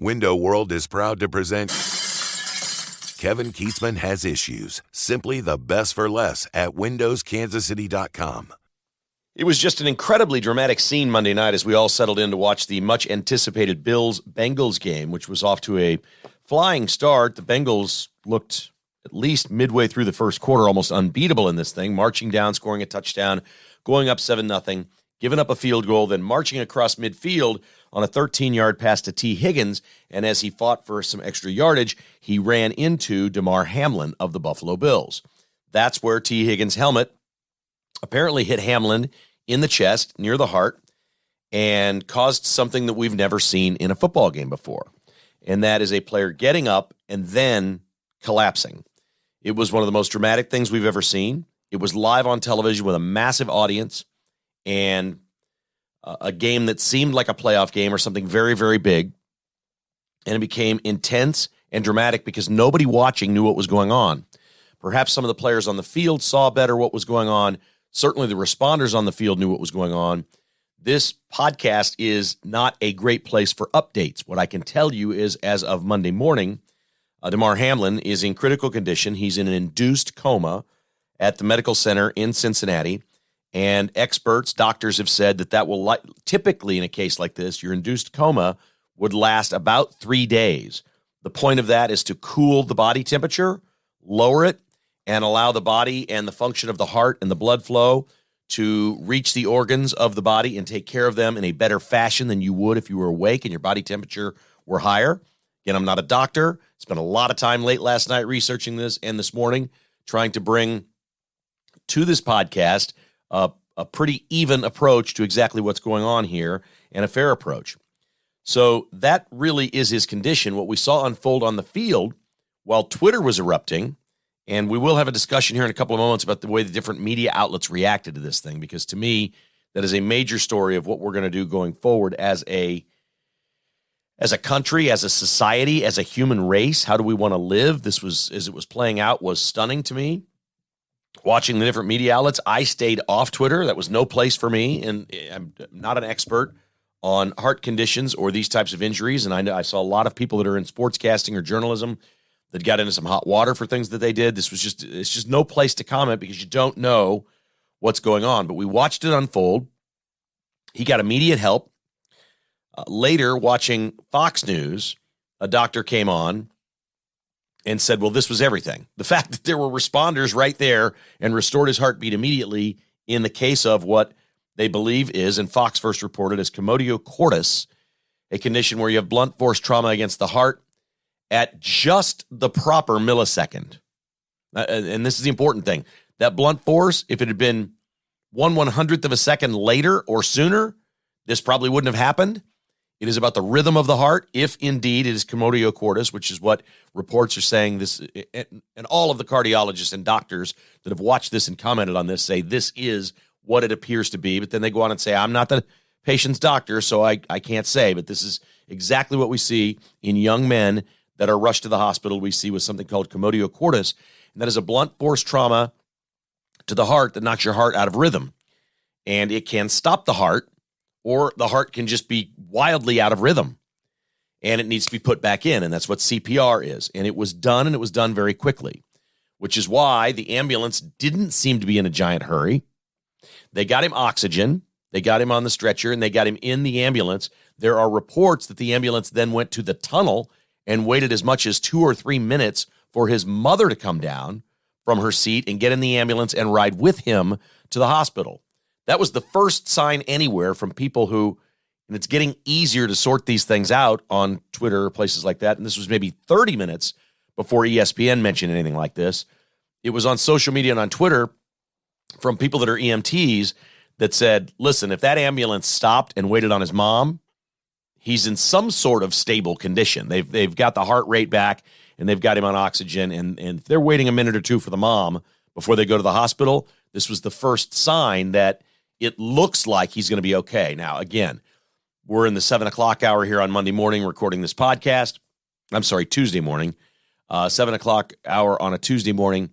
Window World is proud to present Kevin Keatsman Has Issues. Simply the best for less at windowskansascity.com. It was just an incredibly dramatic scene Monday night as we all settled in to watch the much-anticipated Bills-Bengals game, which was off to a flying start. The Bengals looked, at least midway through the first quarter, almost unbeatable in this thing, marching down, scoring a touchdown, going up 7-0, giving up a field goal, then marching across midfield on a 13-yard pass to T. Higgins, and as he fought for some extra yardage, he ran into Damar Hamlin of the Buffalo Bills. That's where T. Higgins' helmet apparently hit Hamlin in the chest, near the heart, and caused something that we've never seen in a football game before, and that is a player getting up and then collapsing. It was one of the most dramatic things we've ever seen. It was live on television with a massive audience, and a game that seemed like a playoff game or something very, very big. And it became intense and dramatic because nobody watching knew what was going on. Perhaps some of the players on the field saw better what was going on. Certainly the responders on the field knew what was going on. This podcast is not a great place for updates. What I can tell you is, as of Monday morning, Damar Hamlin is in critical condition. He's in an induced coma at the medical center in Cincinnati. And experts, doctors have said that will typically in a case like this, your induced coma would last about 3 days. The point of that is to cool the body temperature, lower it, and allow the body and the function of the heart and the blood flow to reach the organs of the body and take care of them in a better fashion than you would if you were awake and your body temperature were higher. Again, I'm not a doctor. Spent a lot of time late last night researching this and this morning trying to bring to this podcast a pretty even approach to exactly what's going on here and a fair approach. So that really is his condition. What we saw unfold on the field while Twitter was erupting, and we will have a discussion here in a couple of moments about the way the different media outlets reacted to this thing, because to me, that is a major story of what we're going to do going forward as a country, as a society, as a human race. How do we want to live? This was, as it was playing out, was stunning to me. Watching the different media outlets, I stayed off Twitter. That was no place for me, and I'm not an expert on heart conditions or these types of injuries, and I saw a lot of people that are in sportscasting or journalism that got into some hot water for things that they did. It's just no place to comment because you don't know what's going on. But we watched it unfold. He got immediate help. Later, watching Fox News, a doctor came on and said, well, this was everything. The fact that there were responders right there and restored his heartbeat immediately in the case of what they believe is, and Fox first reported as commotio cordis, a condition where you have blunt force trauma against the heart at just the proper millisecond. And this is the important thing. That blunt force, if it had been 1/100th of a second later or sooner, this probably wouldn't have happened. It is about the rhythm of the heart, if indeed it is commotio cordis, which is what reports are saying. This, and all of the cardiologists and doctors that have watched this and commented on this say this is what it appears to be. But then they go on and say, I'm not the patient's doctor, so I can't say. But this is exactly what we see in young men that are rushed to the hospital. We see with something called commotio cordis, and that is a blunt force trauma to the heart that knocks your heart out of rhythm. And it can stop the heart, or the heart can just be wildly out of rhythm, and it needs to be put back in, and that's what CPR is. And it was done, and it was done very quickly, which is why the ambulance didn't seem to be in a giant hurry. They got him oxygen, they got him on the stretcher, and they got him in the ambulance. There are reports that the ambulance then went to the tunnel and waited as much as 2 or 3 minutes for his mother to come down from her seat and get in the ambulance and ride with him to the hospital. That was the first sign anywhere from people who, and it's getting easier to sort these things out on Twitter or places like that, and this was maybe 30 minutes before ESPN mentioned anything like this. It was on social media and on Twitter from people that are EMTs that said, listen, if that ambulance stopped and waited on his mom, he's in some sort of stable condition. They've got the heart rate back, and they've got him on oxygen, and if they're waiting a minute or two for the mom before they go to the hospital, this was the first sign that it looks like he's going to be okay. Now, again, we're in the 7 o'clock hour here on Monday morning recording this podcast. I'm sorry, Tuesday morning, 7 o'clock hour on a Tuesday morning,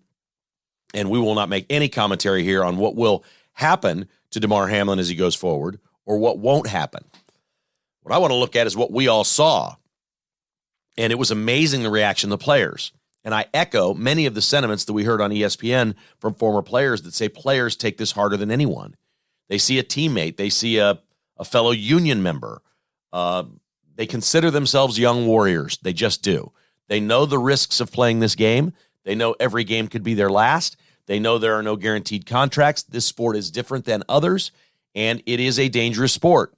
and we will not make any commentary here on what will happen to Damar Hamlin as he goes forward or what won't happen. What I want to look at is what we all saw. And it was amazing, the reaction of the players. And I echo many of the sentiments that we heard on ESPN from former players that say players take this harder than anyone. They see a teammate. They see a fellow union member. They consider themselves young warriors. They just do. They know the risks of playing this game. They know every game could be their last. They know there are no guaranteed contracts. This sport is different than others, and it is a dangerous sport.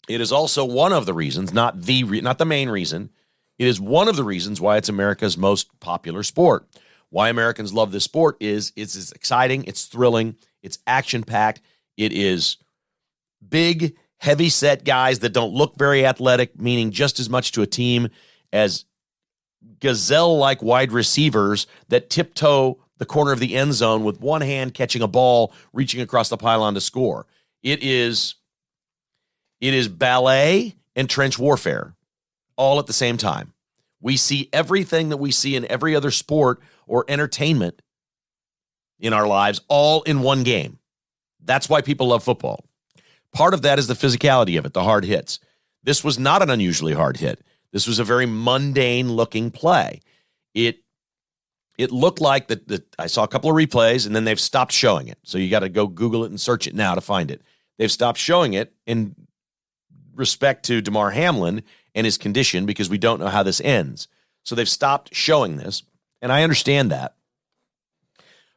It is also one of the reasons, not the main reason, it is one of the reasons why it's America's most popular sport. Why Americans love this sport is it's exciting, it's thrilling, it's action-packed, it is big, heavy-set guys that don't look very athletic, meaning just as much to a team as gazelle-like wide receivers that tiptoe the corner of the end zone with one hand catching a ball, reaching across the pylon to score. It is ballet and trench warfare all at the same time. We see everything that we see in every other sport or entertainment in our lives all in one game. That's why people love football. Part of that is the physicality of it, the hard hits. This was not an unusually hard hit. This was a very mundane-looking play. It looked like that. I saw a couple of replays, and then they've stopped showing it. So you got to go Google it and search it now to find it. They've stopped showing it in respect to Damar Hamlin and his condition because we don't know how this ends. So they've stopped showing this, and I understand that.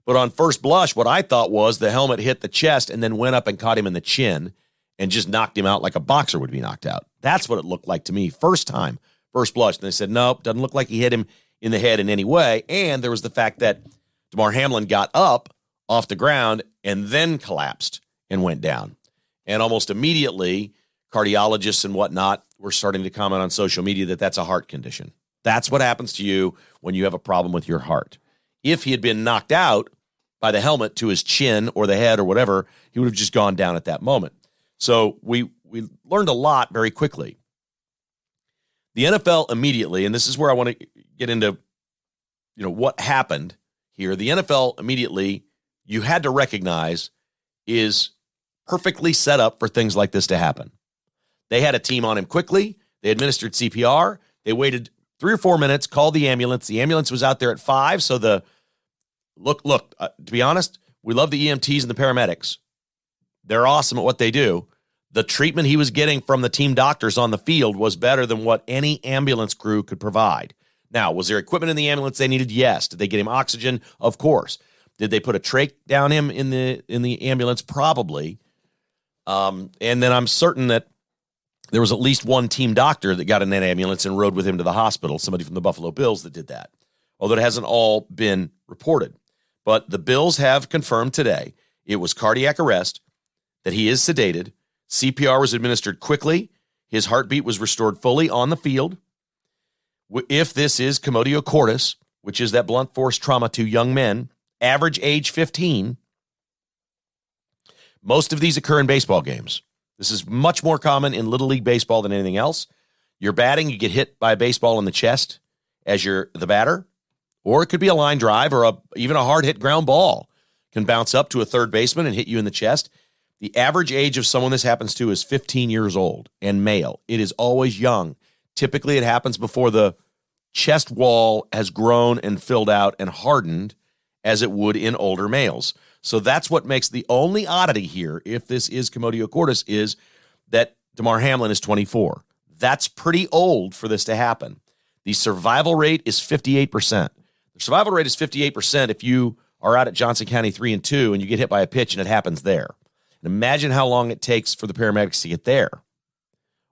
But on first blush, what I thought was the helmet hit the chest and then went up and caught him in the chin and just knocked him out like a boxer would be knocked out. That's what it looked like to me first blush. And they said, nope, doesn't look like he hit him in the head in any way. And there was the fact that Damar Hamlin got up off the ground and then collapsed and went down. And almost immediately, cardiologists and whatnot were starting to comment on social media that that's a heart condition. That's what happens to you when you have a problem with your heart. If he had been knocked out by the helmet to his chin or the head or whatever, he would have just gone down at that moment. So we learned a lot very quickly. The NFL immediately, and this is where I want to get into, what happened here. The NFL immediately, you had to recognize, is perfectly set up for things like this to happen. They had a team on him quickly. They administered CPR. They waited 3 or 4 minutes, called the ambulance. The ambulance was out there at 5. So to be honest, we love the EMTs and the paramedics. They're awesome at what they do. The treatment he was getting from the team doctors on the field was better than what any ambulance crew could provide. Now, was there equipment in the ambulance they needed? Yes. Did they get him oxygen? Of course. Did they put a trach down him in the ambulance? Probably. And then I'm certain that there was at least one team doctor that got in that ambulance and rode with him to the hospital, somebody from the Buffalo Bills that did that, although it hasn't all been reported. But the Bills have confirmed today it was cardiac arrest, that he is sedated, CPR was administered quickly, his heartbeat was restored fully on the field. If this is commotio cordis, which is that blunt force trauma to young men, average age 15, most of these occur in baseball games. This is much more common in Little League baseball than anything else. You're batting, you get hit by a baseball in the chest as you're the batter, or it could be a line drive or even a hard-hit ground ball can bounce up to a third baseman and hit you in the chest. The average age of someone this happens to is 15 years old and male. It is always young. Typically, it happens before the chest wall has grown and filled out and hardened as it would in older males. So that's what makes the only oddity here, if this is commotio cordis, is that Damar Hamlin is 24. That's pretty old for this to happen. The survival rate is 58%. The survival rate is 58% if you are out at Johnson County 3-2 and you get hit by a pitch and it happens there. And imagine how long it takes for the paramedics to get there.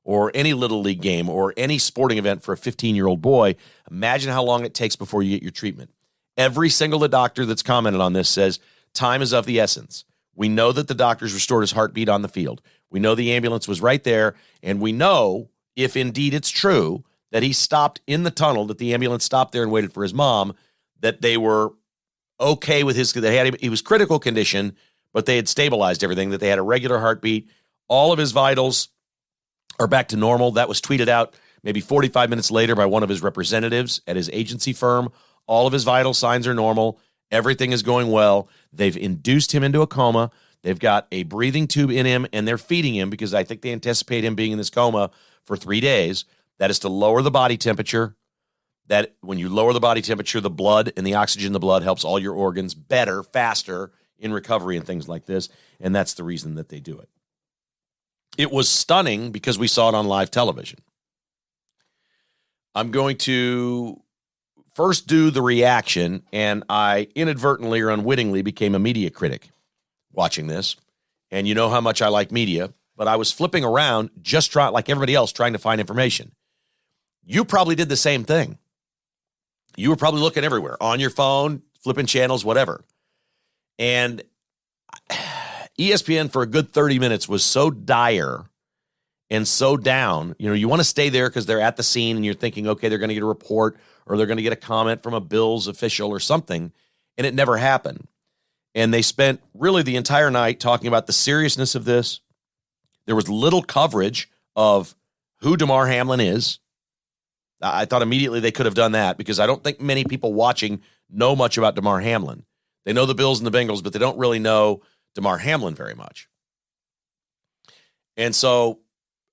Or any Little League game or any sporting event for a 15-year-old boy. Imagine how long it takes before you get your treatment. Every single doctor that's commented on this says time is of the essence. We know that the doctors restored his heartbeat on the field. We know the ambulance was right there. And we know, if indeed it's true, that he stopped in the tunnel, that the ambulance stopped there and waited for his mom, that they were okay with he was critical condition, but they had stabilized everything, that they had a regular heartbeat. All of his vitals are back to normal. That was tweeted out maybe 45 minutes later by one of his representatives at his agency firm. All of his vital signs are normal. Everything is going well. They've induced him into a coma. They've got a breathing tube in him, and they're feeding him because I think they anticipate him being in this coma for 3 days. That is to lower the body temperature, that when you lower the body temperature, the blood and the oxygen in the blood helps all your organs better, faster in recovery and things like this. And that's the reason that they do it. It was stunning because we saw it on live television. I'm going to first do the reaction, and I inadvertently or unwittingly became a media critic watching this. And you know how much I like media, but I was flipping around just like everybody else trying to find information. You probably did the same thing. You were probably looking everywhere, on your phone, flipping channels, whatever. And ESPN for a good 30 minutes was so dire and so down. You know, you want to stay there because they're at the scene and you're thinking, okay, they're going to get a report or they're going to get a comment from a Bills official or something. And it never happened. And they spent really the entire night talking about the seriousness of this. There was little coverage of who Damar Hamlin is. I thought immediately they could have done that because I don't think many people watching know much about Damar Hamlin. They know the Bills and the Bengals, but they don't really know Damar Hamlin very much. And so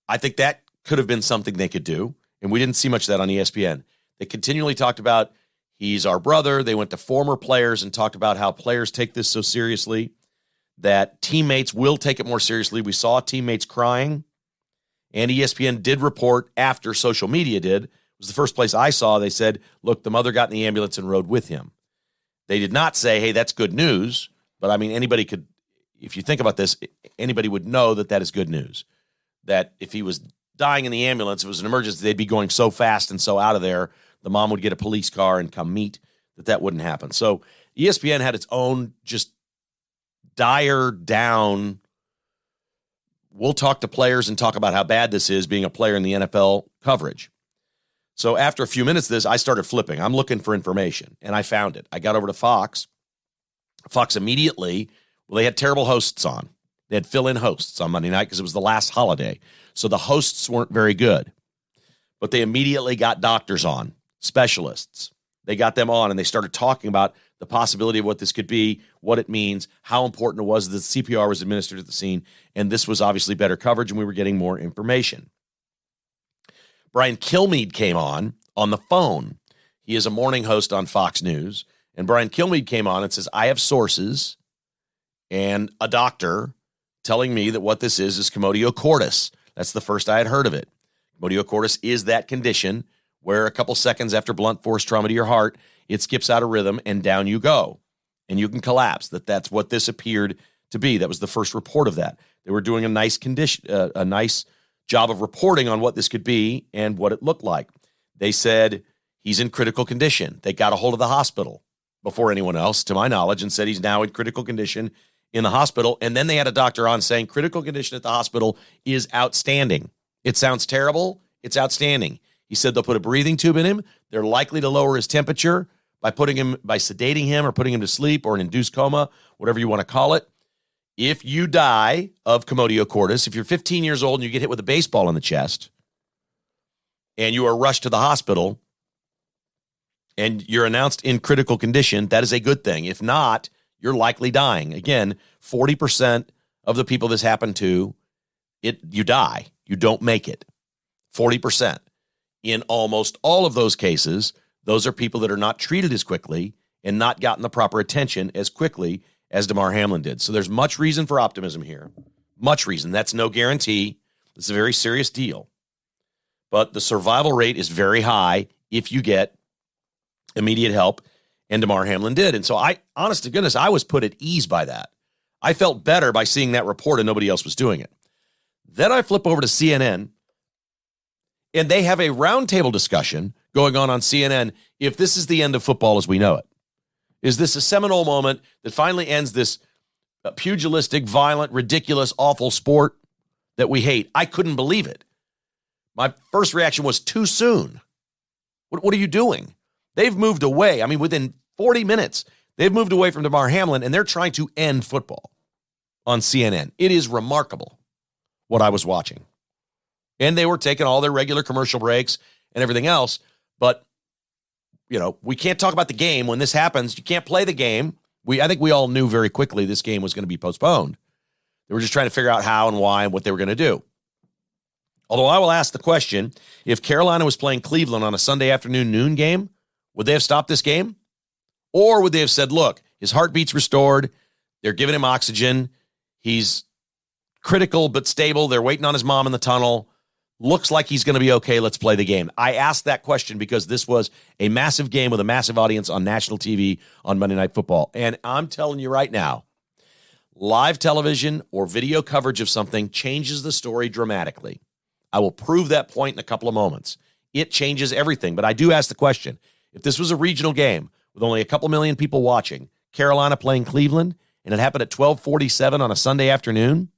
I think that could have been something they could do, and we didn't see much of that on ESPN. They continually talked about he's our brother. They went to former players and talked about how players take this so seriously, that teammates will take it more seriously. We saw teammates crying, and ESPN did report after social media did. It was the first place I saw. They said, look, the mother got in the ambulance and rode with him. They did not say, hey, that's good news. But, I mean, anybody could, if you think about this, anybody would know that that is good news. That if he was dying in the ambulance, if it was an emergency, they'd be going so fast and so out of there, the mom would get a police car and come meet, that wouldn't happen. So ESPN had its own just dire down, we'll talk to players and talk about how bad this is being a player in the NFL coverage. So after a few minutes of this, I started flipping. I'm looking for information, and I found it. I got over to Fox. Fox immediately, well, they had terrible hosts on. They had fill-in hosts on Monday night because it was the last holiday. So the hosts weren't very good. But they immediately got doctors on, specialists. They got them on, and they started talking about the possibility of what this could be, what it means, how important it was that CPR was administered at the scene, and this was obviously better coverage, and we were getting more information. Brian Kilmeade came on the phone. He is a morning host on Fox News, and Brian Kilmeade came on and says, I have sources and a doctor telling me that what this is commotio cordis. That's the first I had heard of it. Commotio cordis is that condition where a couple seconds after blunt force trauma to your heart, it skips out of rhythm and down you go, and you can collapse. That's what this appeared to be. That was the first report of that. They were doing a nice job of reporting on what this could be and what it looked like. They said he's in critical condition. They got a hold of the hospital before anyone else, to my knowledge, and said he's now in critical condition in the hospital. And then they had a doctor on saying critical condition at the hospital is outstanding. It sounds terrible. It's outstanding. He said they'll put a breathing tube in him. They're likely to lower his temperature by sedating him or putting him to sleep or an induced coma, whatever you want to call it. If you die of commotio cordis, if you're 15 years old and you get hit with a baseball in the chest and you are rushed to the hospital and you're announced in critical condition, that is a good thing. If not, you're likely dying. Again, 40% of the people this happened to, you die. You don't make it. 40%. In almost all of those cases, those are people that are not treated as quickly and not gotten the proper attention as quickly as Damar Hamlin did. So there's much reason for optimism here. Much reason. That's no guarantee. It's a very serious deal. But the survival rate is very high if you get immediate help, and Damar Hamlin did. And so honest to goodness, I was put at ease by that. I felt better by seeing that report and nobody else was doing it. Then I flip over to CNN, and they have a roundtable discussion going on CNN if this is the end of football as we know it. Is this a seminal moment that finally ends this pugilistic, violent, ridiculous, awful sport that we hate? I couldn't believe it. My first reaction was too soon. What are you doing? They've moved away. I mean, within 40 minutes, they've moved away from Damar Hamlin, and they're trying to end football on CNN. It is remarkable what I was watching. And they were taking all their regular commercial breaks and everything else, but we can't talk about the game when this happens. You can't play the game. I think we all knew very quickly this game was going to be postponed. They were just trying to figure out how and why and what they were going to do. Although I will ask the question, if Carolina was playing Cleveland on a Sunday afternoon noon game, would they have stopped this game? Or would they have said, look, his heartbeat's restored. They're giving him oxygen. He's critical but stable. They're waiting on his mom in the tunnel. Looks like he's going to be okay. Let's play the game. I asked that question because this was a massive game with a massive audience on national TV on Monday Night Football. And I'm telling you right now, live television or video coverage of something changes the story dramatically. I will prove that point in a couple of moments. It changes everything. But I do ask the question, if this was a regional game with only a couple million people watching, Carolina playing Cleveland, and it happened at 12:47 on a Sunday afternoon,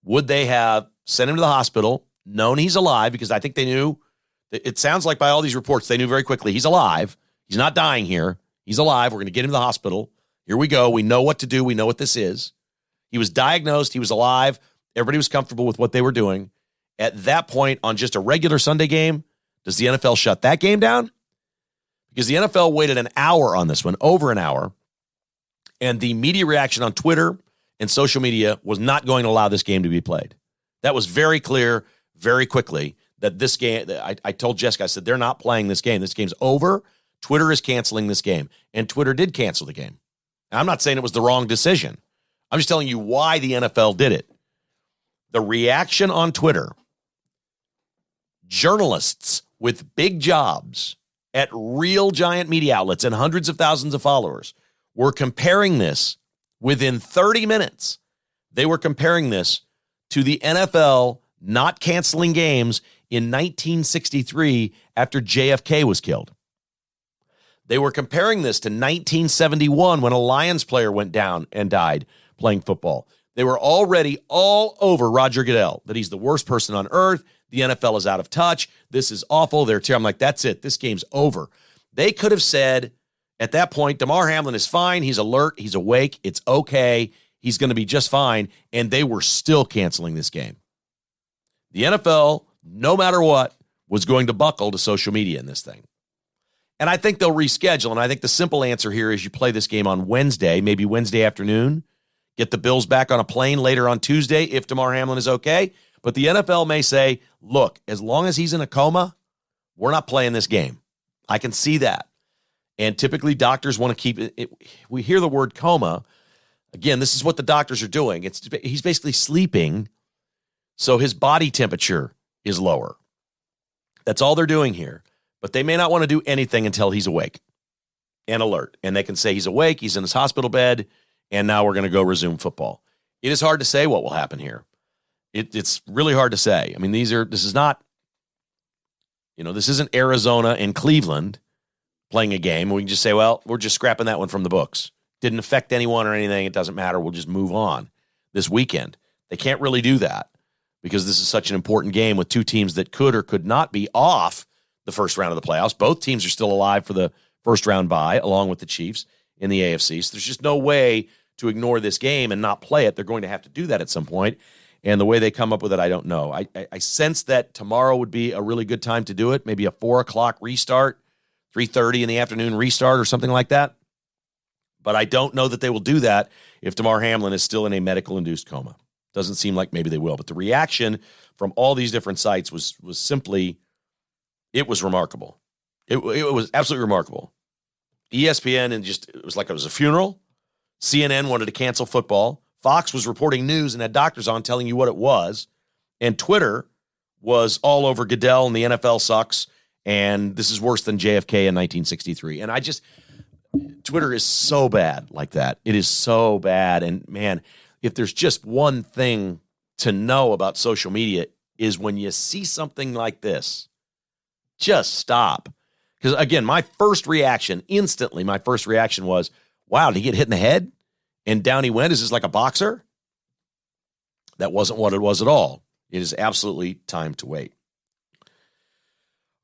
would they have sent him to the hospital, known he's alive, because I think they knew, it sounds like by all these reports, they knew very quickly, he's alive. He's not dying here. He's alive. We're going to get him to the hospital. Here we go. We know what to do. We know what this is. He was diagnosed. He was alive. Everybody was comfortable with what they were doing. At that point, on just a regular Sunday game, does the NFL shut that game down? Because the NFL waited an hour on this one, over an hour, and the media reaction on Twitter and social media was not going to allow this game to be played. That was very clear, very quickly, that this game, I told Jessica, I said, they're not playing this game. This game's over. Twitter is canceling this game. And Twitter did cancel the game. Now, I'm not saying it was the wrong decision. I'm just telling you why the NFL did it. The reaction on Twitter, journalists with big jobs at real giant media outlets and hundreds of thousands of followers were comparing this within 30 minutes. They were comparing this to the NFL not canceling games in 1963 after JFK was killed. They were comparing this to 1971 when a Lions player went down and died playing football. They were already all over Roger Goodell, that he's the worst person on earth. The NFL is out of touch. This is awful. They're terrible. I'm like, that's it. This game's over. They could have said at that point, Damar Hamlin is fine. He's alert. He's awake. It's okay. He's going to be just fine. And they were still canceling this game. The NFL, no matter what, was going to buckle to social media in this thing. And I think they'll reschedule. And I think the simple answer here is you play this game on Wednesday, maybe Wednesday afternoon, get the Bills back on a plane later on Tuesday if Damar Hamlin is okay. But the NFL may say, look, as long as he's in a coma, we're not playing this game. I can see that. And typically doctors want to keep it. We hear the word coma. Again, this is what the doctors are doing. He's basically sleeping, so his body temperature is lower. That's all they're doing here. But they may not want to do anything until he's awake and alert. And they can say he's awake, he's in his hospital bed, and now we're going to go resume football. It is hard to say what will happen here. It's really hard to say. I mean, this isn't Arizona and Cleveland playing a game. We can just say, well, we're just scrapping that one from the books. Didn't affect anyone or anything. It doesn't matter. We'll just move on this weekend. They can't really do that because this is such an important game with two teams that could or could not be off the first round of the playoffs. Both teams are still alive for the first round bye, along with the Chiefs in the AFC. So there's just no way to ignore this game and not play it. They're going to have to do that at some point. And the way they come up with it, I don't know. I sense that tomorrow would be a really good time to do it. Maybe a 4 o'clock restart, 3:30 in the afternoon restart or something like that. But I don't know that they will do that if Damar Hamlin is still in a medical-induced coma. Doesn't seem like maybe they will. But the reaction from all these different sites was simply, it was remarkable. It was absolutely remarkable. ESPN, and it was like it was a funeral. CNN wanted to cancel football. Fox was reporting news and had doctors on telling you what it was. And Twitter was all over Goodell and the NFL sucks. And this is worse than JFK in 1963. And Twitter is so bad like that. It is so bad. And man, if there's just one thing to know about social media is when you see something like this, just stop. Because again, my first reaction was, wow, did he get hit in the head? And down he went. Is this like a boxer? That wasn't what it was at all. It is absolutely time to wait.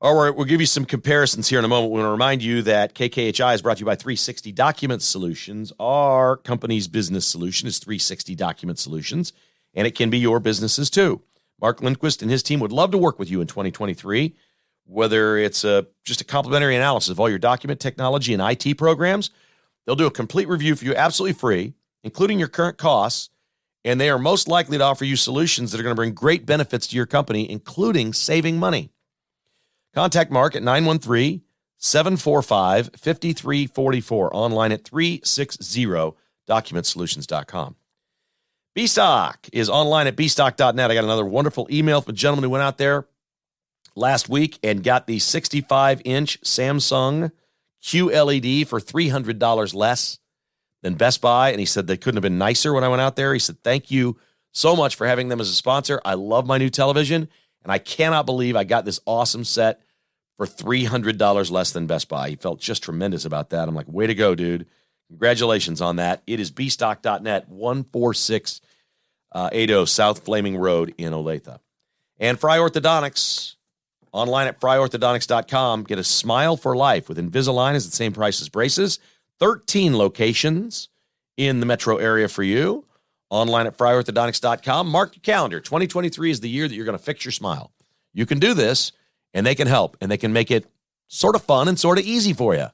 All right, we'll give you some comparisons here in a moment. We want to remind you that KKHI is brought to you by 360 Document Solutions. Our company's business solution is 360 Document Solutions, and it can be your businesses too. Mark Lindquist and his team would love to work with you in 2023, whether it's just a complimentary analysis of all your document technology and IT programs. They'll do a complete review for you absolutely free, including your current costs, and they are most likely to offer you solutions that are going to bring great benefits to your company, including saving money. Contact Mark at 913-745-5344, online at 360documentsolutions.com. Bstock is online at bstock.net. I got another wonderful email from a gentleman who went out there last week and got the 65-inch Samsung QLED for $300 less than Best Buy, and he said they couldn't have been nicer when I went out there. He said, thank you so much for having them as a sponsor. I love my new television, and I cannot believe I got this awesome set for $300 less than Best Buy. He felt just tremendous about that. I'm like, way to go, dude. Congratulations on that. It is bstock.net, 14680 South Flaming Road in Olathe. And Fry Orthodontics, online at fryorthodontics.com. Get a smile for life with Invisalign is the same price as braces. 13 locations in the metro area for you. Online at fryorthodontics.com. Mark your calendar. 2023 is the year that you're going to fix your smile. You can do this, and they can help, and they can make it sort of fun and sort of easy for you.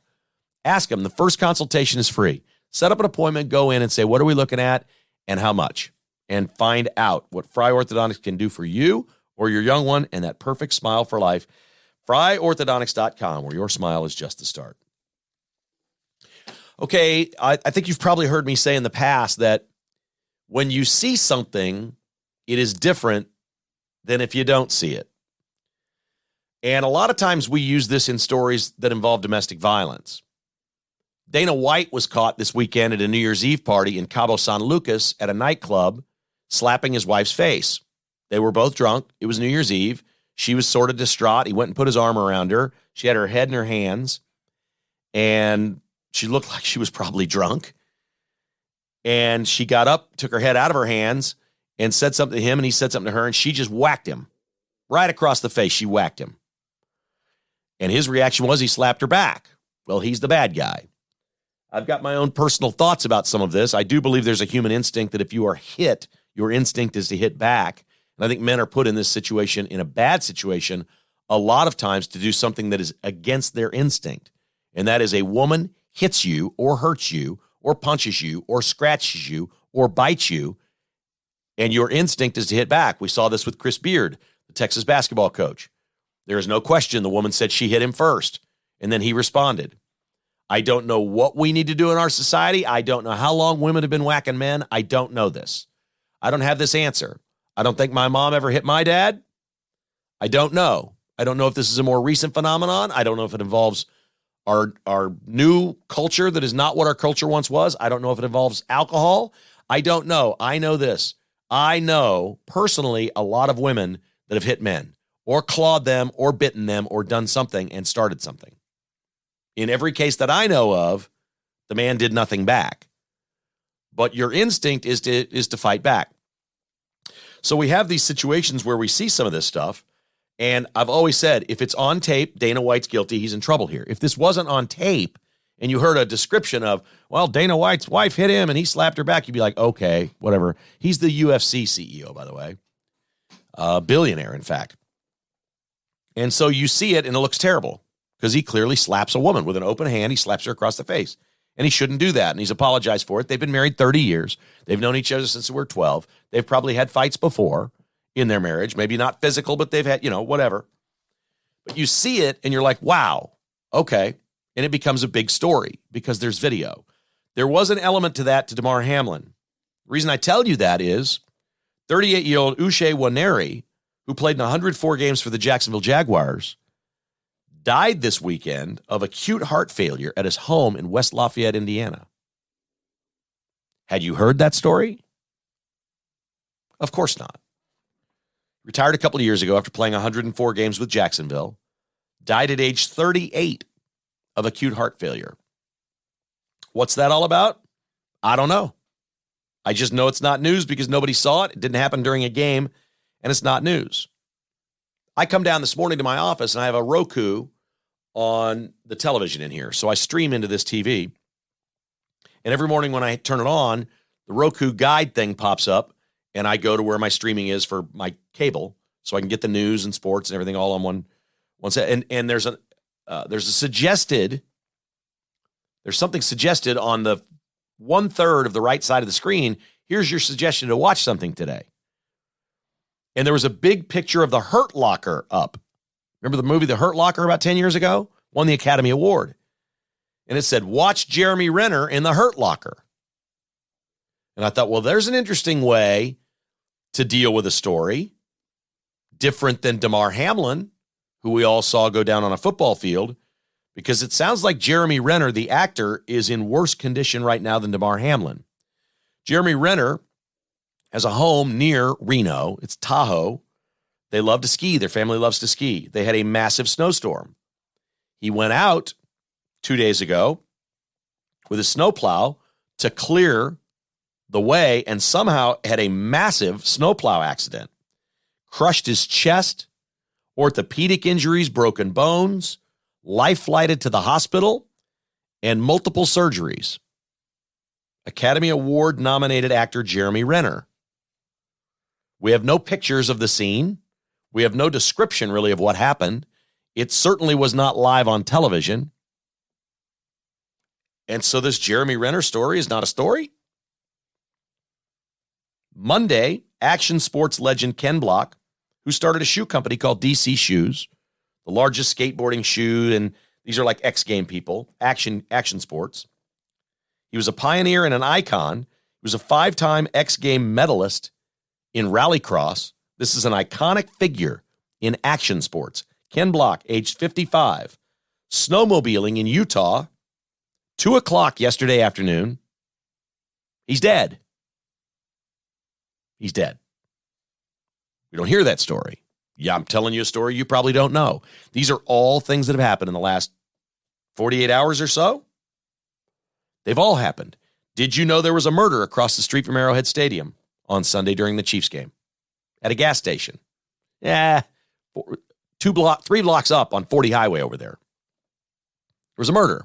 Ask them. The first consultation is free. Set up an appointment, go in and say, what are we looking at and how much? And find out what Fry Orthodontics can do for you or your young one and that perfect smile for life. FryOrthodontics.com, where your smile is just the start. Okay, I think you've probably heard me say in the past that when you see something, it is different than if you don't see it. And a lot of times we use this in stories that involve domestic violence. Dana White was caught this weekend at a New Year's Eve party in Cabo San Lucas at a nightclub slapping his wife's face. They were both drunk. It was New Year's Eve. She was sort of distraught. He went and put his arm around her. She had her head in her hands, and she looked like she was probably drunk. And she got up, took her head out of her hands, and said something to him, and he said something to her, and she just whacked him. Right across the face, she whacked him. And his reaction was he slapped her back. Well, he's the bad guy. I've got my own personal thoughts about some of this. I do believe there's a human instinct that if you are hit, your instinct is to hit back. And I think men are put in this situation, in a bad situation, a lot of times to do something that is against their instinct. And that is a woman hits you or hurts you or punches you or scratches you or bites you, and your instinct is to hit back. We saw this with Chris Beard, the Texas basketball coach. There is no question the woman said she hit him first, and then he responded. I don't know what we need to do in our society. I don't know how long women have been whacking men. I don't know this. I don't have this answer. I don't think my mom ever hit my dad. I don't know. I don't know if this is a more recent phenomenon. I don't know if it involves our new culture that is not what our culture once was. I don't know if it involves alcohol. I don't know. I know this. I know personally a lot of women that have hit men or clawed them or bitten them or done something and started something. In every case that I know of, the man did nothing back. But your instinct is to fight back. So we have these situations where we see some of this stuff, and I've always said, if it's on tape, Dana White's guilty, he's in trouble here. If this wasn't on tape, and you heard a description of, well, Dana White's wife hit him and he slapped her back, you'd be like, okay, whatever. He's the UFC CEO, by the way. Billionaire, in fact. And so you see it, and it looks terrible because he clearly slaps a woman with an open hand. He slaps her across the face. And he shouldn't do that. And he's apologized for it. They've been married 30 years. They've known each other since they were 12. They've probably had fights before in their marriage. Maybe not physical, but they've had, whatever. But you see it and you're like, wow, okay. And it becomes a big story because there's video. There was an element to that to Damar Hamlin. The reason I tell you that is 38-year-old Uche Nwaneri, who played in 104 games for the Jacksonville Jaguars, died this weekend of acute heart failure at his home in West Lafayette, Indiana. Had you heard that story? Of course not. Retired a couple of years ago after playing 104 games with Jacksonville. Died at age 38 of acute heart failure. What's that all about? I don't know. I just know it's not news because nobody saw it. It didn't happen during a game, and it's not news. I come down this morning to my office, and I have a Roku on the television in here. So I stream into this TV. And every morning when I turn it on, the Roku guide thing pops up, and I go to where my streaming is for my cable so I can get the news and sports and everything all on one set. And there's something suggested on the 1/3 of the right side of the screen. Here's your suggestion to watch something today. And there was a big picture of the Hurt Locker up. Remember the movie The Hurt Locker about 10 years ago? Won the Academy Award. And it said, watch Jeremy Renner in the Hurt Locker. And I thought, well, there's an interesting way to deal with a story different than Damar Hamlin, who we all saw go down on a football field, because it sounds like Jeremy Renner, the actor, is in worse condition right now than Damar Hamlin. Jeremy Renner has a home near Reno. It's Tahoe. They love to ski. Their family loves to ski. They had a massive snowstorm. He went out 2 days ago with a snowplow to clear the way and somehow had a massive snowplow accident. Crushed his chest, orthopedic injuries, broken bones, life-flighted to the hospital, and multiple surgeries. Academy Award-nominated actor Jeremy Renner. We have no pictures of the scene. We have no description, really, of what happened. It certainly was not live on television. And so this Jeremy Renner story is not a story. Monday, action sports legend Ken Block, who started a shoe company called DC Shoes, the largest skateboarding shoe, and these are like X Game people, action sports. He was a pioneer and an icon. He was a 5-time X Game medalist in rallycross. This is an iconic figure in action sports. Ken Block, aged 55, snowmobiling in Utah, 2 o'clock yesterday afternoon. He's dead. He's dead. We don't hear that story. Yeah, I'm telling you a story you probably don't know. These are all things that have happened in the last 48 hours or so. They've all happened. Did you know there was a murder across the street from Arrowhead Stadium on Sunday during the Chiefs game? At a gas station. Yeah, 3 blocks up on 40 Highway over there. There was a murder.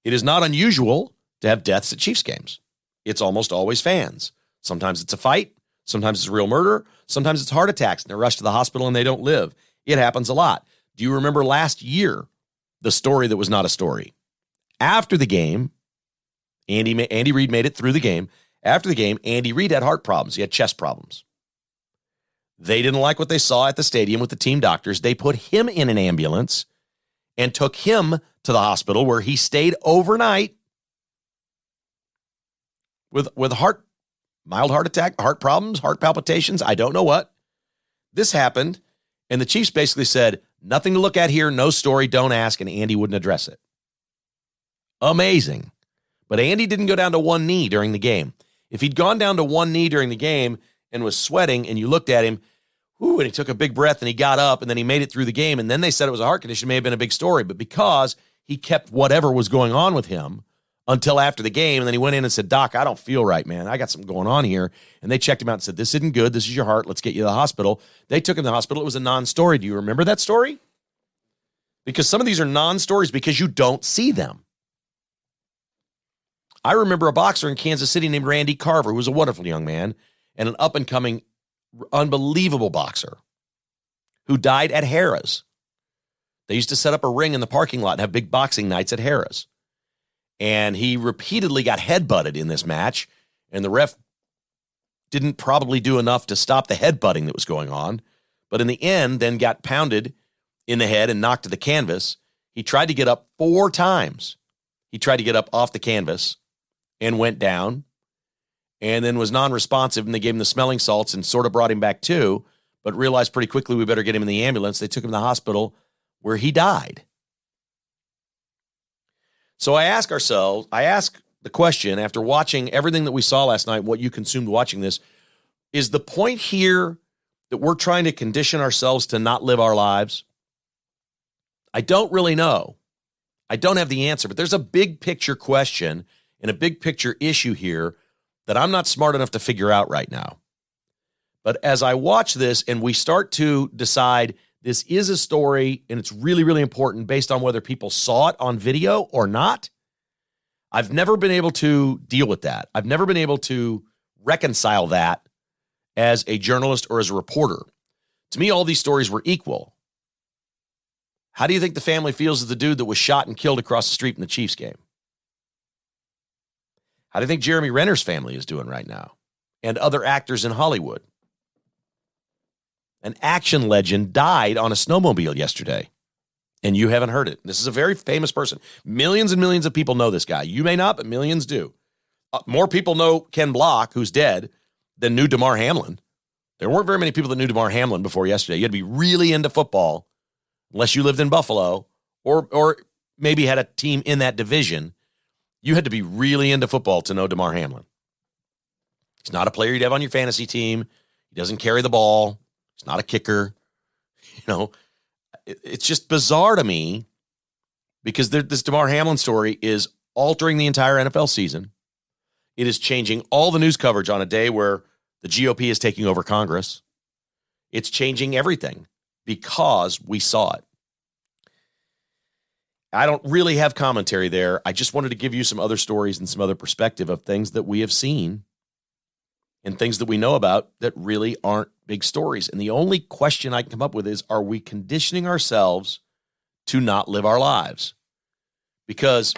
It is not unusual to have deaths at Chiefs games. It's almost always fans. Sometimes it's a fight. Sometimes it's a real murder. Sometimes it's heart attacks and they're rushed to the hospital and they don't live. It happens a lot. Do you remember last year, the story that was not a story? After the game, Andy Reid made it through the game. After the game, Andy Reid had heart problems. He had chest problems. They didn't like what they saw at the stadium with the team doctors. They put him in an ambulance and took him to the hospital where he stayed overnight with mild heart attack, heart problems, heart palpitations. I don't know what. This happened, and the Chiefs basically said, nothing to look at here, no story, don't ask, and Andy wouldn't address it. Amazing. But Andy didn't go down to one knee during the game. If he'd gone down to one knee during the game and was sweating, and you looked at him, and he took a big breath, and he got up, and then he made it through the game, and then they said it was a heart condition, it may have been a big story, but because he kept whatever was going on with him until after the game, and then he went in and said, Doc, I don't feel right, man. I got something going on here. And they checked him out and said, this isn't good. This is your heart. Let's get you to the hospital. They took him to the hospital. It was a non-story. Do you remember that story? Because some of these are non-stories because you don't see them. I remember a boxer in Kansas City named Randy Carver, who was a wonderful young man and an up-and-coming, unbelievable boxer who died at Harrah's. They used to set up a ring in the parking lot and have big boxing nights at Harrah's. And he repeatedly got headbutted in this match, and the ref didn't probably do enough to stop the headbutting that was going on. But in the end, then got pounded in the head and knocked to the canvas. He tried to get up 4 times. He tried to get up off the canvas and went down, and then was non-responsive, and they gave him the smelling salts and sort of brought him back too, but realized pretty quickly we better get him in the ambulance. They took him to the hospital where he died. So I ask the question, after watching everything that we saw last night, what you consumed watching this, is the point here that we're trying to condition ourselves to not live our lives? I don't really know. I don't have the answer, but there's a big picture question and a big picture issue here that I'm not smart enough to figure out right now. But as I watch this and we start to decide this is a story and it's really, really important based on whether people saw it on video or not, I've never been able to deal with that. I've never been able to reconcile that as a journalist or as a reporter. To me, all these stories were equal. How do you think the family feels of the dude that was shot and killed across the street in the Chiefs game? How do you think Jeremy Renner's family is doing right now? And other actors in Hollywood. An action legend died on a snowmobile yesterday, and you haven't heard it. This is a very famous person. Millions and millions of people know this guy. You may not, but millions do. More people know Ken Block, who's dead, than knew Damar Hamlin. There weren't very many people that knew Damar Hamlin before yesterday. You had to be really into football, unless you lived in Buffalo, or maybe had a team in that division. You had to be really into football to know Damar Hamlin. He's not a player you'd have on your fantasy team. He doesn't carry the ball. He's not a kicker. You know, it's just bizarre to me because this Damar Hamlin story is altering the entire NFL season. It is changing all the news coverage on a day where the GOP is taking over Congress. It's changing everything because we saw it. I don't really have commentary there. I just wanted to give you some other stories and some other perspective of things that we have seen and things that we know about that really aren't big stories. And the only question I can come up with is, are we conditioning ourselves to not live our lives? Because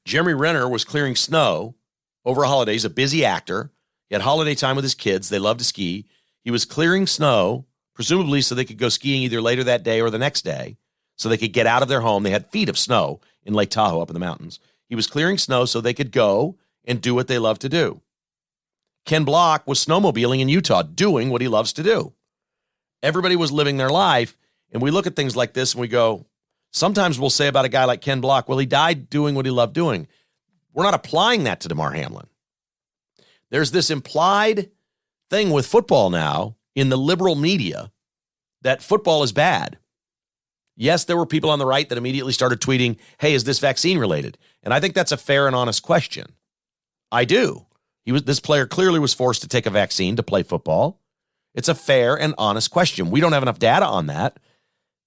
Jeremy Renner was clearing snow over holidays, a busy actor. He had holiday time with his kids. They love to ski. He was clearing snow, presumably so they could go skiing either later that day or the next day, so they could get out of their home. They had feet of snow in Lake Tahoe up in the mountains. He was clearing snow so they could go and do what they love to do. Ken Block was snowmobiling in Utah, doing what he loves to do. Everybody was living their life, and we look at things like this and we go, sometimes we'll say about a guy like Ken Block, well, he died doing what he loved doing. We're not applying that to Damar Hamlin. There's this implied thing with football now in the liberal media that football is bad. Yes, there were people on the right that immediately started tweeting, hey, is this vaccine related? And I think that's a fair and honest question. I do. This player clearly was forced to take a vaccine to play football. It's a fair and honest question. We don't have enough data on that.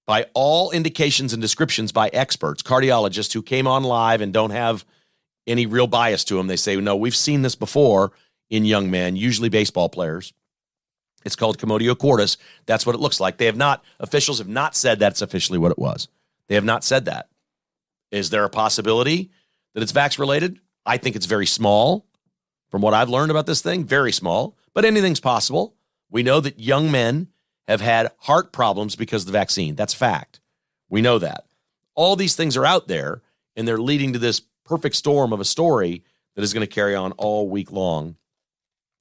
By all indications and descriptions by experts, cardiologists who came on live and don't have any real bias to them, they say, no, we've seen this before in young men, usually baseball players. It's called commotio cordis. That's what it looks like. Officials have not said that's officially what it was. They have not said that. Is there a possibility that it's vax related? I think it's very small. From what I've learned about this thing, very small, but anything's possible. We know that young men have had heart problems because of the vaccine. That's fact. We know that. All these things are out there, and they're leading to this perfect storm of a story that is going to carry on all week long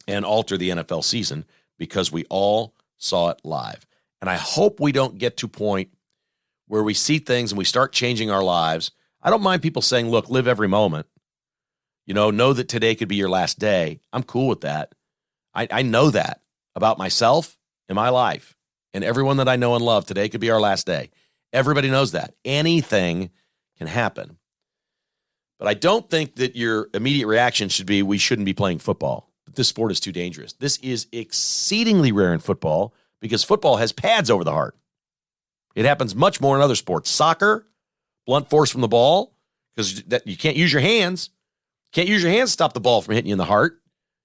and alter the NFL season because we all saw it live. And I hope we don't get to a point where we see things and we start changing our lives. I don't mind people saying, look, live every moment. Know that today could be your last day. I'm cool with that. I know that about myself and my life. And everyone that I know and love, today could be our last day. Everybody knows that. Anything can happen. But I don't think that your immediate reaction should be, we shouldn't be playing football. This sport is too dangerous. This is exceedingly rare in football because football has pads over the heart. It happens much more in other sports. Soccer, blunt force from the ball, because you can't use your hands. Can't use your hands to stop the ball from hitting you in the heart.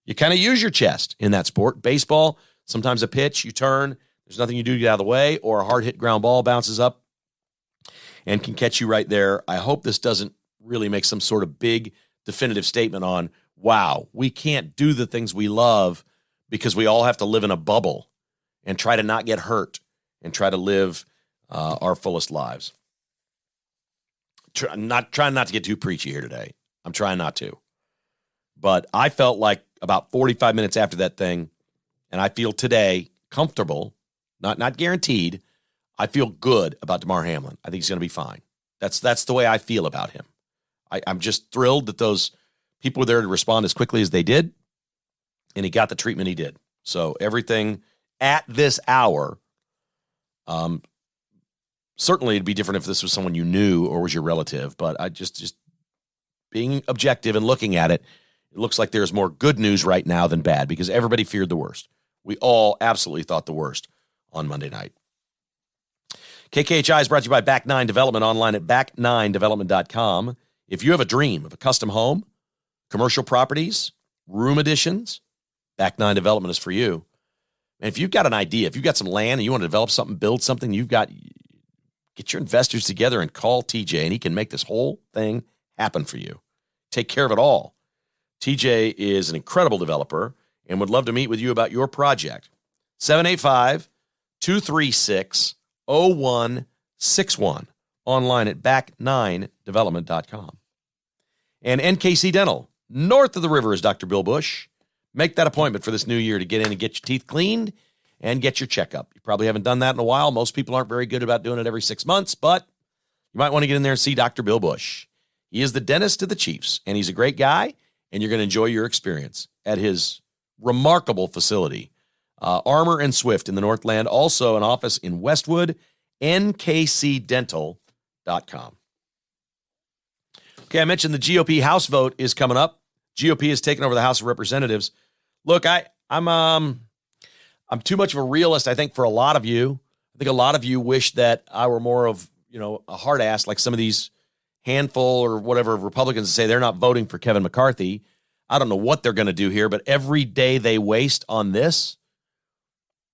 You kind of use your chest in that sport. Baseball, sometimes a pitch, you turn, there's nothing you do to get out of the way, or a hard hit ground ball bounces up and can catch you right there. I hope this doesn't really make some sort of big definitive statement on, wow, we can't do the things we love because we all have to live in a bubble and try to not get hurt and try to live our fullest lives. Trying not to get too preachy here today. I'm trying not to. But I felt like about 45 minutes after that thing, and I feel today comfortable, not guaranteed. I feel good about Damar Hamlin. I think he's going to be fine. That's the way I feel about him. I'm just thrilled that those people were there to respond as quickly as they did, and he got the treatment he did. So everything at this hour, certainly it'd be different if this was someone you knew or was your relative, but I just being objective and looking at it, it looks like there's more good news right now than bad because everybody feared the worst. We all absolutely thought the worst on Monday night. KKHI is brought to you by Back9 Development online at back9development.com. If you have a dream of a custom home, commercial properties, room additions, Back9 Development is for you. And if you've got an idea, if you've got some land and you want to develop something, build something, get your investors together and call TJ, and he can make this whole thing happen for you. Take care of it all. TJ is an incredible developer and would love to meet with you about your project. 785-236-0161. Online at back9development.com. And NKC Dental. North of the river is Dr. Bill Bush. Make that appointment for this new year to get in and get your teeth cleaned and get your checkup. You probably haven't done that in a while. Most people aren't very good about doing it every 6 months, but you might want to get in there and see Dr. Bill Bush. He is the dentist to the Chiefs, and he's a great guy, and you're going to enjoy your experience at his remarkable facility. Armour and Swift in the Northland, also an office in Westwood, nkcdental.com. Okay, I mentioned the GOP House vote is coming up. GOP has taken over the House of Representatives. Look, I'm too much of a realist, I think, for a lot of you. I think a lot of you wish that I were more of, a hard ass like some of these handful or whatever Republicans say they're not voting for Kevin McCarthy. I don't know what they're going to do here, but every day they waste on this,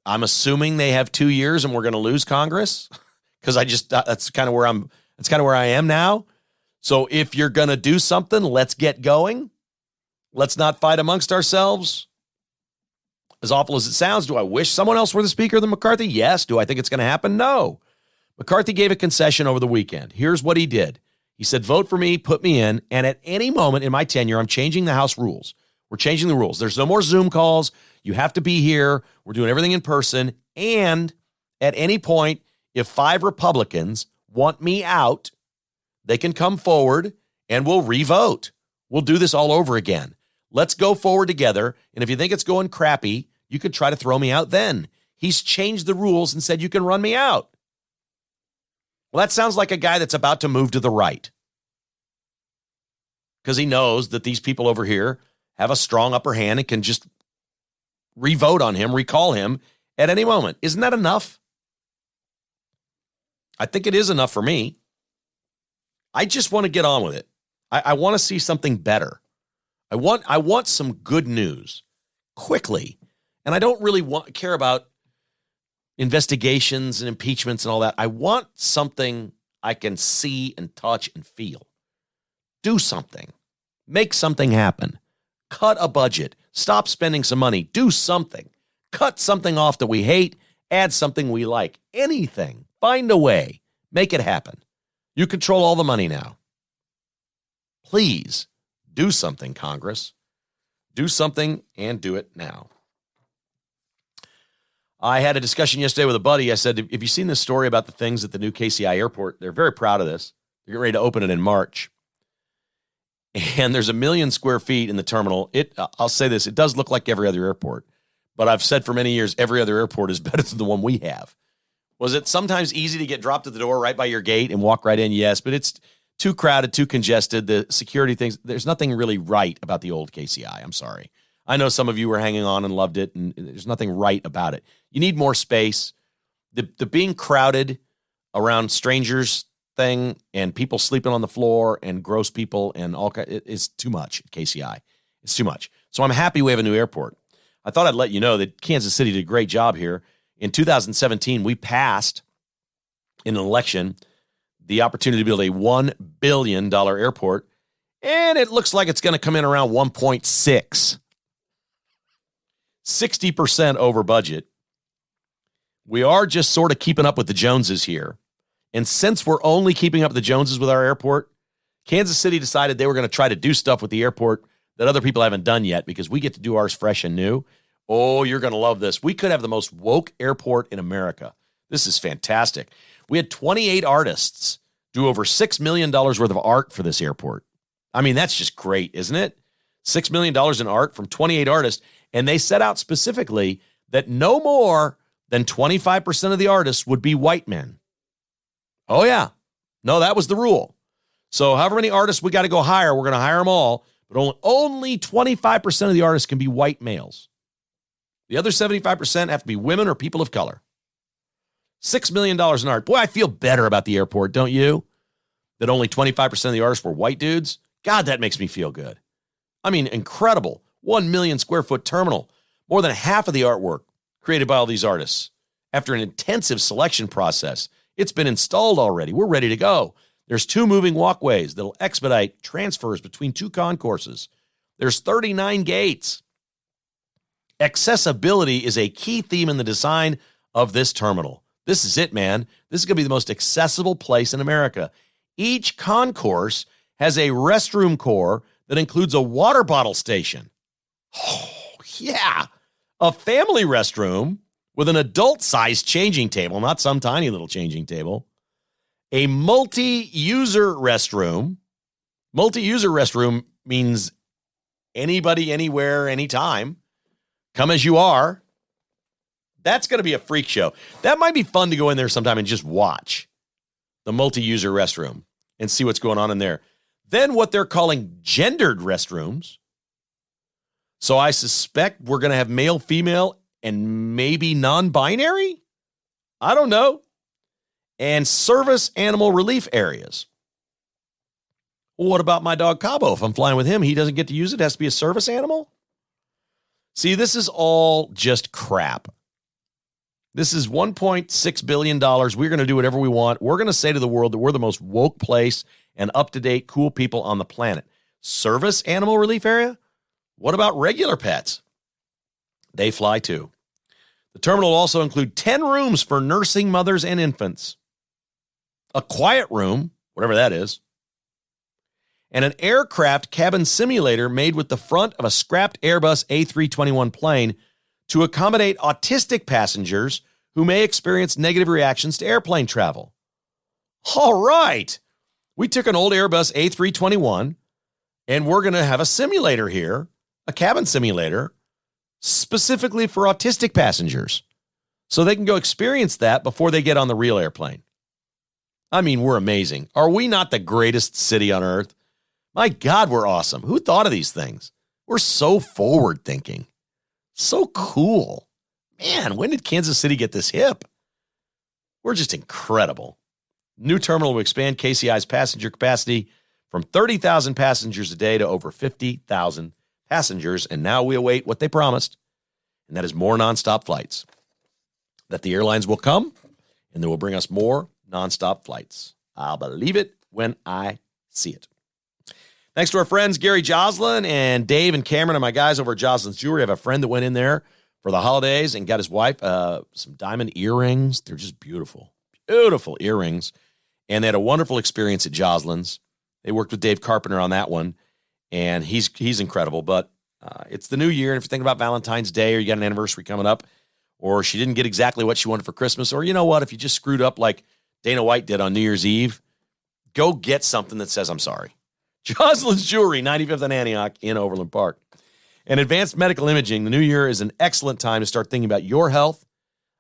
I'm assuming they have 2 years and we're going to lose Congress because that's kind of where I am now. So if you're going to do something, let's get going. Let's not fight amongst ourselves. As awful as it sounds, do I wish someone else were the speaker than McCarthy? Yes. Do I think it's going to happen? No. McCarthy gave a concession over the weekend. Here's what he did. He said, vote for me, put me in, and at any moment in my tenure, I'm changing the House rules. We're changing the rules. There's no more Zoom calls. You have to be here. We're doing everything in person. And at any point, if 5 Republicans want me out, they can come forward and we'll re-vote. We'll do this all over again. Let's go forward together. And if you think it's going crappy, you could try to throw me out then. He's changed the rules and said you can run me out. Well, that sounds like a guy that's about to move to the right because he knows that these people over here have a strong upper hand and can just re-vote on him, recall him at any moment. Isn't that enough? I think it is enough for me. I just want to get on with it. I want to see something better. I want some good news quickly. And I don't really care about investigations and impeachments and all that. I want something I can see and touch and feel. Do something. Make something happen. Cut a budget. Stop spending some money. Do something. Cut something off that we hate. Add something we like. Anything. Find a way. Make it happen. You control all the money now. Please do something, Congress. Do something and do it now. I had a discussion yesterday with a buddy. I said, have you seen this story about the things at the new KCI airport? They're very proud of this. They're getting ready to open it in March. And there's 1 million square feet in the terminal. I'll say this, it does look like every other airport. But I've said for many years, every other airport is better than the one we have. Was it sometimes easy to get dropped at the door right by your gate and walk right in? Yes, but it's too crowded, too congested. The security things, there's nothing really right about the old KCI. I'm sorry. I know some of you were hanging on and loved it, and there's nothing right about it. You need more space. The being crowded around strangers thing and people sleeping on the floor and gross people and all it is too much at KCI. It's too much. So I'm happy we have a new airport. I thought I'd let you know that Kansas City did a great job here. In 2017, we passed in an election the opportunity to build a $1 billion airport, and it looks like it's going to come in around 1.6. 60% over budget. We are just sort of keeping up with the Joneses here. And since we're only keeping up with the Joneses with our airport, Kansas City decided they were going to try to do stuff with the airport that other people haven't done yet because we get to do ours fresh and new. Oh, you're going to love this. We could have the most woke airport in America. This is fantastic. We had 28 artists do over $6 million worth of art for this airport. I mean, that's just great, isn't it? $6 million in art from 28 artists. And they set out specifically that no more than 25% of the artists would be white men. Oh, yeah. No, that was the rule. So however many artists we got to go hire, we're going to hire them all. But only 25% of the artists can be white males. The other 75% have to be women or people of color. $6 million in art. Boy, I feel better about the airport, don't you? That only 25% of the artists were white dudes. God, that makes me feel good. I mean, incredible. 1 million square foot terminal. More than half of the artwork created by all these artists. After an intensive selection process, it's been installed already. We're ready to go. There's 2 moving walkways that'll expedite transfers between 2 concourses. There's 39 gates. Accessibility is a key theme in the design of this terminal. This is it, man. This is going to be the most accessible place in America. Each concourse has a restroom core that includes a water bottle station. Oh, yeah. A family restroom with an adult-sized changing table, not some tiny little changing table. A multi-user restroom. Multi-user restroom means anybody, anywhere, anytime. Come as you are. That's going to be a freak show. That might be fun to go in there sometime and just watch the multi-user restroom and see what's going on in there. Then what they're calling gendered restrooms. So I suspect we're going to have male, female, and maybe non-binary? I don't know. And service animal relief areas. Well, what about my dog Cabo? If I'm flying with him, he doesn't get to use it. It has to be a service animal? See, this is all just crap. This is $1.6 billion. We're going to do whatever we want. We're going to say to the world that we're the most woke place and up-to-date, cool people on the planet. Service animal relief area? What about regular pets? They fly too. The terminal will also include 10 rooms for nursing mothers and infants, a quiet room, whatever that is, and an aircraft cabin simulator made with the front of a scrapped Airbus A321 plane to accommodate autistic passengers who may experience negative reactions to airplane travel. All right. We took an old Airbus A321, and we're going to have a simulator here, a cabin simulator, specifically for autistic passengers, so they can go experience that before they get on the real airplane. I mean, we're amazing. Are we not the greatest city on earth? My God, we're awesome. Who thought of these things? We're so forward-thinking. So cool. Man, when did Kansas City get this hip? We're just incredible. New terminal will expand KCI's passenger capacity from 30,000 passengers a day to over 50,000 passengers, and now we await what they promised, and that is more nonstop flights. That the airlines will come, and they will bring us more nonstop flights. I'll believe it when I see it. Thanks to our friends Gary Joslin and Dave and Cameron and my guys over at Joslin's Jewelry. I have a friend that went in there for the holidays and got his wife some diamond earrings. They're just beautiful, beautiful earrings. And they had a wonderful experience at Joslin's. They worked with Dave Carpenter on that one, and he's incredible. But it's the new year, and if you're thinking about Valentine's Day or you got an anniversary coming up, or she didn't get exactly what she wanted for Christmas, or you know what, if you just screwed up like Dana White did on New Year's Eve, go get something that says, I'm sorry. Joslin's Jewelry, 95th and Antioch in Overland Park. And Advanced Medical Imaging, the new year is an excellent time to start thinking about your health.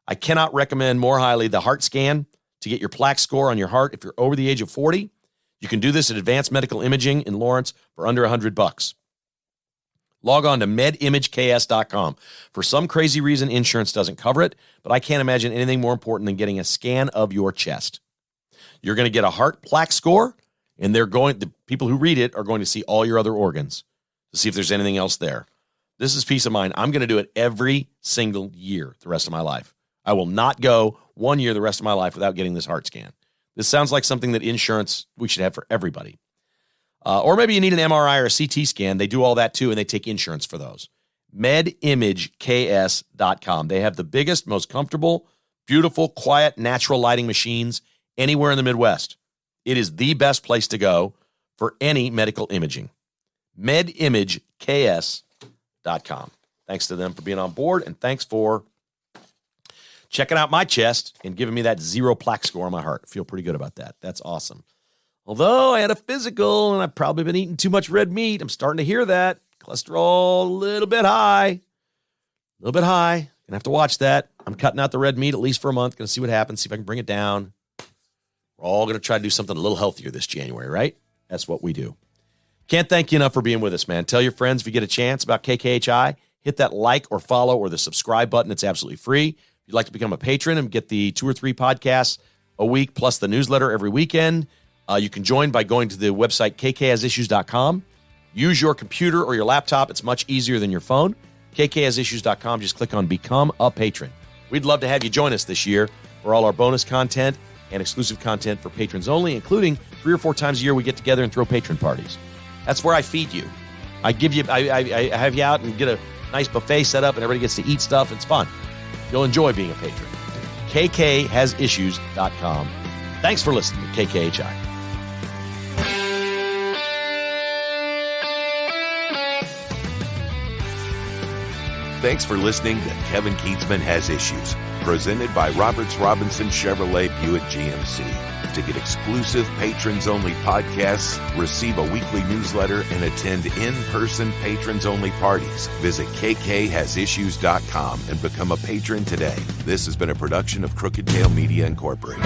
I cannot recommend more highly the heart scan to get your plaque score on your heart if you're over the age of 40. You can do this at Advanced Medical Imaging in Lawrence for under $100. Log on to medimageks.com. For some crazy reason, insurance doesn't cover it, but I can't imagine anything more important than getting a scan of your chest. You're going to get a heart plaque score, and the people who read it are going to see all your other organs to see if there's anything else there. This is peace of mind. I'm going to do it every single year the rest of my life. I will not go 1 year the rest of my life without getting this heart scan. This sounds like something that insurance we should have for everybody. Or maybe you need an MRI or a CT scan. They do all that too, and they take insurance for those. medimageks.com. They have the biggest, most comfortable, beautiful, quiet, natural lighting machines anywhere in the Midwest. It is the best place to go for any medical imaging. medimageks.com. Thanks to them for being on board, and thanks for checking out my chest and giving me that 0 plaque score on my heart. I feel pretty good about that. That's awesome. Although I had a physical, and I've probably been eating too much red meat. I'm starting to hear that. Cholesterol a little bit high. Gonna have to watch that. I'm cutting out the red meat at least for a month. Gonna see what happens, see if I can bring it down. We're all going to try to do something a little healthier this January, right? That's what we do. Can't thank you enough for being with us, man. Tell your friends if you get a chance about KKHI. Hit that like or follow or the subscribe button. It's absolutely free. If you'd like to become a patron and get the 2 or 3 podcasts a week plus the newsletter every weekend, you can join by going to the website kkhasissues.com. Use your computer or your laptop. It's much easier than your phone. kkhasissues.com. Just click on Become a Patron. We'd love to have you join us this year for all our bonus content and exclusive content for patrons only, including 3 or 4 times a year we get together and throw patron parties. That's where I feed you. I have you out and get a nice buffet set up and everybody gets to eat stuff. It's fun. You'll enjoy being a patron. KKHasissues.com. Thanks for listening to KKHI. Thanks for listening to Kevin Keatsman Has Issues, presented by Roberts Robinson Chevrolet Buick GMC. To get exclusive patrons-only podcasts, receive a weekly newsletter, and attend in-person patrons-only parties, visit KKHasissues.com and become a patron today. This has been a production of Crooked Tail Media Incorporated.